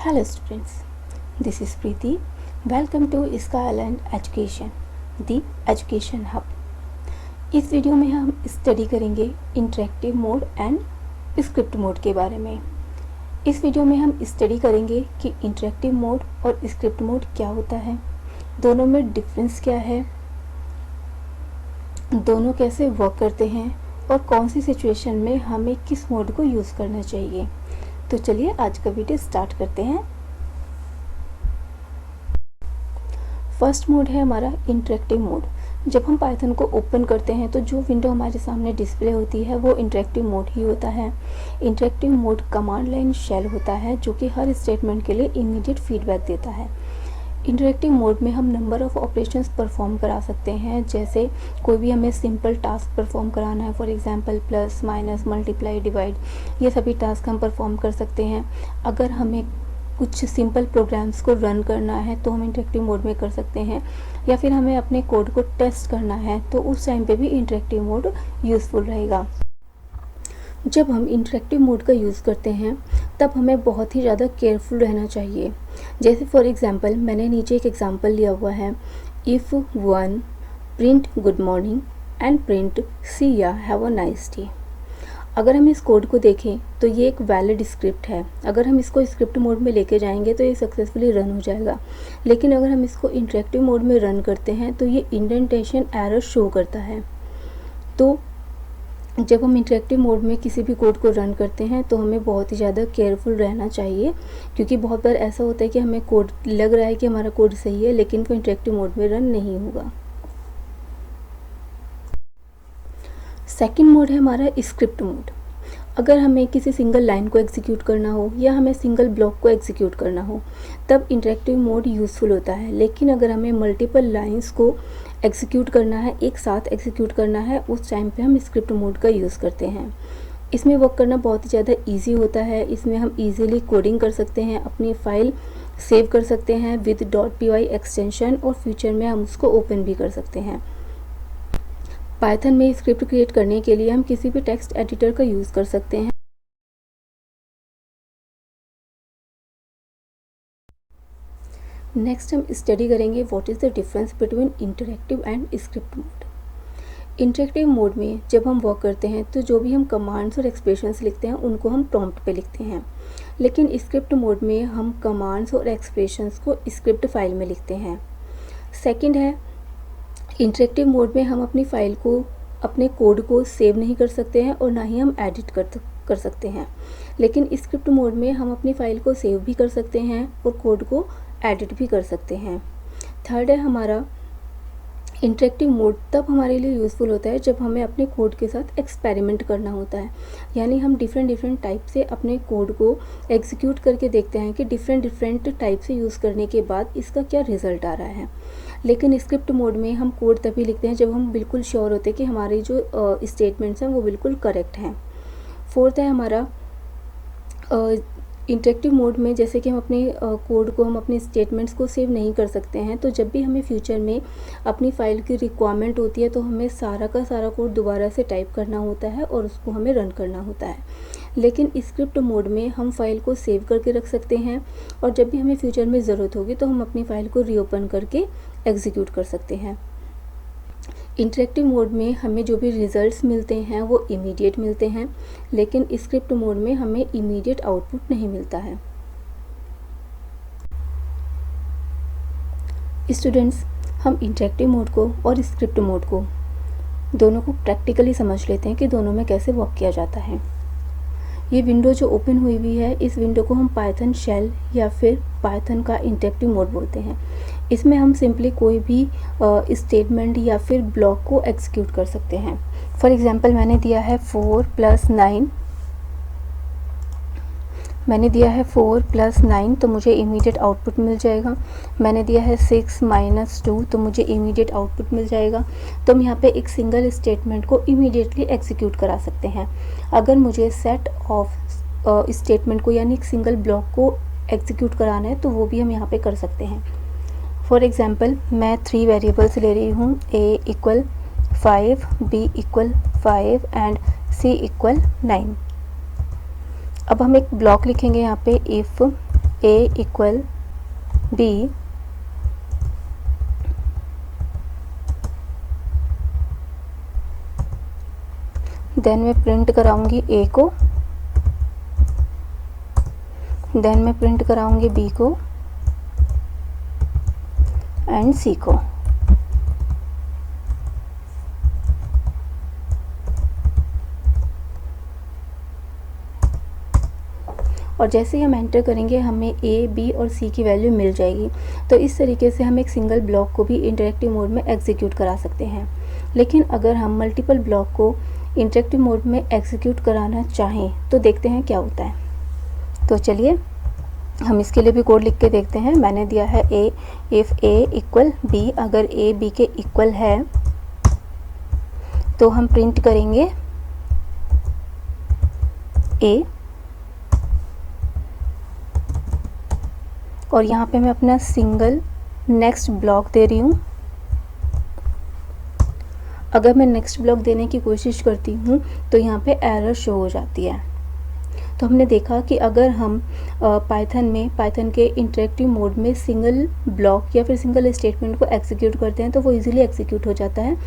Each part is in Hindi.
Hello students, this is Preeti. Welcome to Skyland Education, the Education Hub. इस वीडियो में हम स्टडी करेंगे interactive mode and script mode के बारे में। इस वीडियो में हम स्टडी करेंगे कि इंटरेक्टिव मोड और स्क्रिप्ट मोड क्या होता है, दोनों में डिफरेंस क्या है, दोनों कैसे वर्क करते हैं और कौन सी सिचुएशन में हमें किस मोड को यूज़ करना चाहिए। तो चलिए आज का वीडियो स्टार्ट करते हैं। फर्स्ट मोड है हमारा इंटरेक्टिव मोड। जब हम पाइथन को ओपन करते हैं तो जो विंडो हमारे सामने डिस्प्ले होती है वो इंटरेक्टिव मोड ही होता है। Interactive mode command line shell होता है जो कि हर स्टेटमेंट के लिए इमीडिएट फीडबैक देता है। इंटरेक्टिव मोड में हम नंबर ऑफ़ ऑपरेशंस परफॉर्म करा सकते हैं, जैसे कोई भी हमें सिंपल टास्क परफॉर्म कराना है, for example plus minus multiply divide, ये सभी टास्क हम परफॉर्म कर सकते हैं। अगर हमें कुछ सिंपल प्रोग्राम्स को रन करना है तो हम इंटरेक्टिव मोड में कर सकते हैं, या फिर हमें अपने कोड को टेस्ट करना है तो उस टाइम पे भी इंटरेक्टिव मोड यूज़फुल रहेगा। जब हम इंटरेक्टिव मोड का यूज़ करते हैं तब हमें बहुत ही ज़्यादा केयरफुल रहना चाहिए। जैसे फॉर एग्ज़ाम्पल मैंने नीचे एक एग्ज़ाम्पल लिया हुआ है, if one print good morning and print c या हैव अ नाइस डे। अगर हम इस कोड को देखें तो ये एक वैलिड स्क्रिप्ट है। अगर हम इसको स्क्रिप्ट मोड में लेके जाएंगे तो ये सक्सेसफुली रन हो जाएगा, लेकिन अगर हम इसको इंटरेक्टिव मोड में रन करते हैं तो ये इंडेंटेशन एरर शो करता है। तो जब हम इंटरेक्टिव मोड में किसी भी कोड को रन करते हैं तो हमें बहुत ही ज़्यादा केयरफुल रहना चाहिए, क्योंकि बहुत बार ऐसा होता है कि हमें कोड लग रहा है कि हमारा कोड सही है लेकिन वो इंटरेक्टिव मोड में रन नहीं होगा। सेकंड मोड है हमारा स्क्रिप्ट मोड। अगर हमें किसी सिंगल लाइन को एग्जीक्यूट करना हो या हमें सिंगल ब्लॉक को एग्जीक्यूट करना हो तब इंटरेक्टिव मोड यूज़फुल होता है, लेकिन अगर हमें मल्टीपल लाइंस को एग्जीक्यूट करना है, एक साथ एग्जीक्यूट करना है, उस टाइम पे हम स्क्रिप्ट मोड का यूज़ करते हैं। इसमें वर्क करना बहुत ही ज़्यादा ईजी होता है। इसमें हम ईजिली कोडिंग कर सकते हैं, अपनी फ़ाइल सेव कर सकते हैं विद .py एक्सटेंशन, और फ्यूचर में हम उसको ओपन भी कर सकते हैं। पाइथन में स्क्रिप्ट क्रिएट करने के लिए हम किसी भी टेक्स्ट एडिटर का यूज़ कर सकते हैं। नेक्स्ट हम स्टडी करेंगे what is the difference between interactive and script mode. Interactive mode में जब हम वर्क करते हैं तो जो भी हम कमांड्स और एक्सप्रेशंस लिखते हैं उनको हम प्रॉम्प्ट पे लिखते हैं, लेकिन स्क्रिप्ट मोड में हम कमांड्स और एक्सप्रेशंस को स्क्रिप्ट फाइल में लिखते हैं। सेकंड है, इंटरेक्टिव मोड में हम अपनी फ़ाइल को, अपने कोड को सेव नहीं कर सकते हैं और ना ही हम एडिट कर सकते हैं, लेकिन स्क्रिप्ट मोड में हम अपनी फ़ाइल को सेव भी कर सकते हैं और कोड को एडिट भी कर सकते हैं। थर्ड है हमारा इंटरेक्टिव मोड तब हमारे लिए यूज़फुल होता है जब हमें अपने कोड के साथ एक्सपेरिमेंट करना होता है, यानी हम डिफरेंट टाइप से अपने कोड को एग्जीक्यूट करके देखते हैं कि डिफरेंट टाइप से यूज़ करने के बाद इसका क्या रिज़ल्ट आ रहा है। लेकिन स्क्रिप्ट मोड में हम कोड तभी लिखते हैं जब हम बिल्कुल श्योर होते हैं कि हमारी जो स्टेटमेंट्स हैं वो बिल्कुल करेक्ट हैं। फोर्थ है हमारा इंटरेक्टिव मोड में, जैसे कि हम अपने कोड को, हम अपने स्टेटमेंट्स को सेव नहीं कर सकते हैं, तो जब भी हमें फ्यूचर में अपनी फ़ाइल की रिक्वायरमेंट होती है तो हमें सारा का सारा कोड दोबारा से टाइप करना होता है और उसको हमें रन करना होता है। लेकिन स्क्रिप्ट मोड में हम फाइल को सेव करके रख सकते हैं और जब भी हमें फ्यूचर में ज़रूरत होगी तो हम अपनी फ़ाइल को रीओपन करके एग्जीक्यूट कर सकते हैं। इंटरेक्टिव मोड में हमें जो भी रिज़ल्ट्स मिलते हैं वो इमीडिएट मिलते हैं, लेकिन स्क्रिप्ट मोड में हमें इमीडिएट आउटपुट नहीं मिलता है। स्टूडेंट्स, हम इंटरेक्टिव मोड को और स्क्रिप्ट मोड को दोनों को प्रैक्टिकली समझ लेते हैं कि दोनों में कैसे वर्क किया जाता है। ये विंडो जो ओपन हुई है, इस विंडो को हम पाइथन शेल या फिर पाइथन का इंटरेक्टिव मोड बोलते हैं। इसमें हम सिंपली कोई भी स्टेटमेंट या फिर ब्लॉक को एग्जीक्यूट कर सकते हैं। फॉर एग्जांपल मैंने दिया है 4 + 9, मैंने दिया है 4 + 9 तो मुझे इमीडिएट आउटपुट मिल जाएगा। मैंने दिया है 6 - 2 तो मुझे इमीडिएट आउटपुट मिल जाएगा। तो हम यहाँ पे एक सिंगल स्टेटमेंट को इमीडिएटली एग्जीक्यूट करा सकते हैं। अगर मुझे सेट ऑफ स्टेटमेंट को, यानी एक सिंगल ब्लॉक को एग्जीक्यूट कराना है तो वो भी हम यहाँ पे कर सकते हैं। फॉर एग्जांपल मैं 3 वेरिएबल्स ले रही हूँ, a = 5, b = 5 एंड c = 9। अब हम एक ब्लॉक लिखेंगे यहाँ पे, if a equal b, then मैं प्रिंट कराऊंगी a को, देन मैं प्रिंट कराऊंगी b को एंड c को। और जैसे ही हम एंटर करेंगे हमें a, b और c की वैल्यू मिल जाएगी। तो इस तरीके से हम एक सिंगल ब्लॉक को भी इंटरेक्टिव मोड में एग्जीक्यूट करा सकते हैं। लेकिन अगर हम मल्टीपल ब्लॉक को इंटरेक्टिव मोड में एग्जीक्यूट कराना चाहें तो देखते हैं क्या होता है। तो चलिए हम इसके लिए भी कोड लिख के देखते हैं। मैंने दिया है a, if a equal b, अगर a b के इक्वल है तो हम प्रिंट करेंगे a, और यहाँ पे मैं अपना सिंगल नेक्स्ट ब्लॉक दे रही हूँ। अगर मैं नेक्स्ट ब्लॉक देने की कोशिश करती हूँ तो यहाँ पे एरर शो हो जाती है। तो हमने देखा कि अगर हम पाइथन के इंटरेक्टिव मोड में सिंगल ब्लॉक या फिर सिंगल स्टेटमेंट को एग्जीक्यूट करते हैं तो वो इजीली एग्जीक्यूट हो जाता है,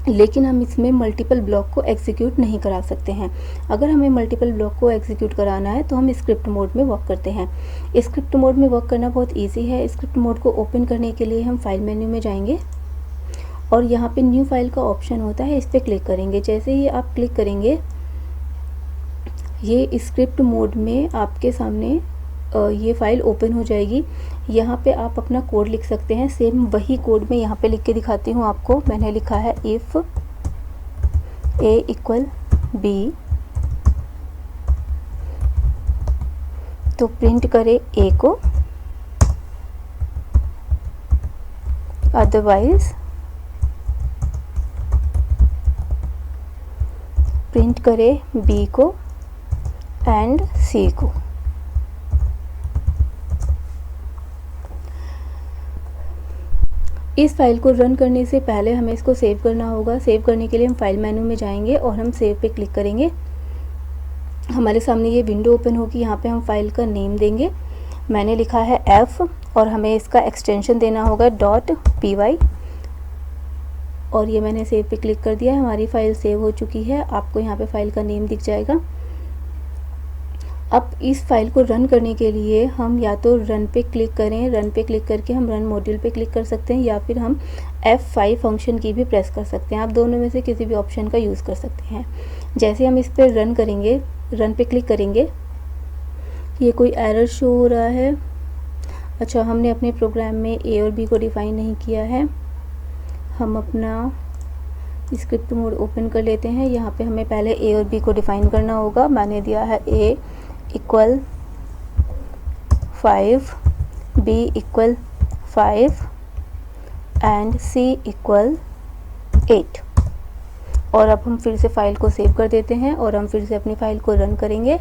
लेकिन हम इसमें मल्टीपल ब्लॉक को एग्जीक्यूट नहीं करा सकते हैं। अगर हमें मल्टीपल ब्लॉक को एग्जीक्यूट कराना है तो हम स्क्रिप्ट मोड में वर्क करते हैं। स्क्रिप्ट मोड में वर्क करना बहुत ईजी है। स्क्रिप्ट मोड को ओपन करने के लिए हम फाइल मेन्यू में जाएंगे और यहाँ पे न्यू फाइल का ऑप्शन होता है, इस पर क्लिक करेंगे। जैसे ही आप क्लिक करेंगे ये स्क्रिप्ट मोड में आपके सामने ये फाइल ओपन हो जाएगी। यहाँ पे आप अपना कोड लिख सकते हैं। सेम वही कोड मैं यहाँ पे लिख के दिखाती हूँ आपको। मैंने लिखा है इफ़ a इक्वल b, तो प्रिंट करें a को, अदरवाइज प्रिंट करें b को एंड c को। इस फाइल को रन करने से पहले हमें इसको सेव करना होगा। सेव करने के लिए हम फाइल मेनू में जाएंगे और हम सेव पे क्लिक करेंगे। हमारे सामने ये विंडो ओपन होगी। यहाँ पे हम फाइल का नेम देंगे। मैंने लिखा है f और हमें इसका एक्सटेंशन देना होगा .py, और ये मैंने सेव पे क्लिक कर दिया है। हमारी फ़ाइल सेव हो चुकी है। आपको यहाँ पे फाइल का नेम दिख जाएगा। अब इस फाइल को रन करने के लिए हम या तो रन पे क्लिक करें, रन पे क्लिक करके हम रन मॉड्यूल पे क्लिक कर सकते हैं, या फिर हम F5 फंक्शन की भी प्रेस कर सकते हैं। आप दोनों में से किसी भी ऑप्शन का यूज़ कर सकते हैं। जैसे हम इस पर रन करेंगे, रन पे क्लिक करेंगे, ये कोई एरर शो हो रहा है। अच्छा, हमने अपने प्रोग्राम में a और b को डिफ़ाइन नहीं किया है। हम अपना स्क्रिप्ट मोड ओपन कर लेते हैं। यहाँ पे हमें पहले a और b को डिफ़ाइन करना होगा। मैंने दिया है a equal 5, b equal 5 and c equal 8। और अब हम फिर से फाइल को सेव कर देते हैं और हम फिर से अपनी फ़ाइल को रन करेंगे।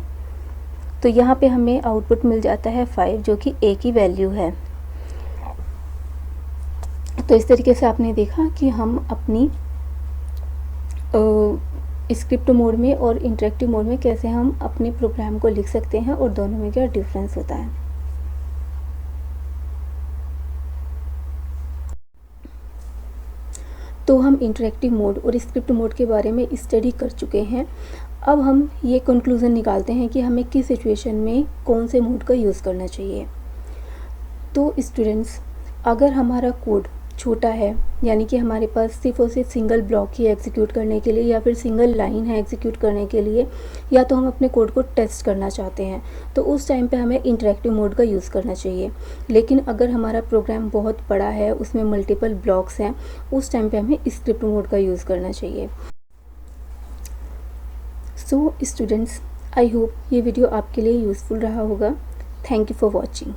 तो यहाँ पे हमें आउटपुट मिल जाता है 5, जो कि a की वैल्यू है। तो इस तरीके से आपने देखा कि हम अपनी स्क्रिप्ट मोड में और इंटरेक्टिव मोड में कैसे हम अपने प्रोग्राम को लिख सकते हैं और दोनों में क्या डिफरेंस होता है। तो हम इंटरेक्टिव मोड और स्क्रिप्ट मोड के बारे में स्टडी कर चुके हैं। अब हम ये कंक्लूज़न निकालते हैं कि हमें किस सिचुएशन में कौन से मोड का यूज़ करना चाहिए। तो स्टूडेंट्स, अगर हमारा कोड छोटा है, यानी कि हमारे पास सिर्फ और सिर्फ सिंगल ब्लॉक ही एग्जीक्यूट करने के लिए या फिर सिंगल लाइन है एग्जीक्यूट करने के लिए, या तो हम अपने कोड को टेस्ट करना चाहते हैं, तो उस टाइम पे हमें इंटरेक्टिव मोड का यूज़ करना चाहिए। लेकिन अगर हमारा प्रोग्राम बहुत बड़ा है, उसमें मल्टीपल ब्लॉक्स हैं, उस टाइम पे हमें स्क्रिप्ट मोड का यूज़ करना चाहिए। सो स्टूडेंट्स, आई होप ये वीडियो आपके लिए यूज़फुल रहा होगा। Thank you for watching.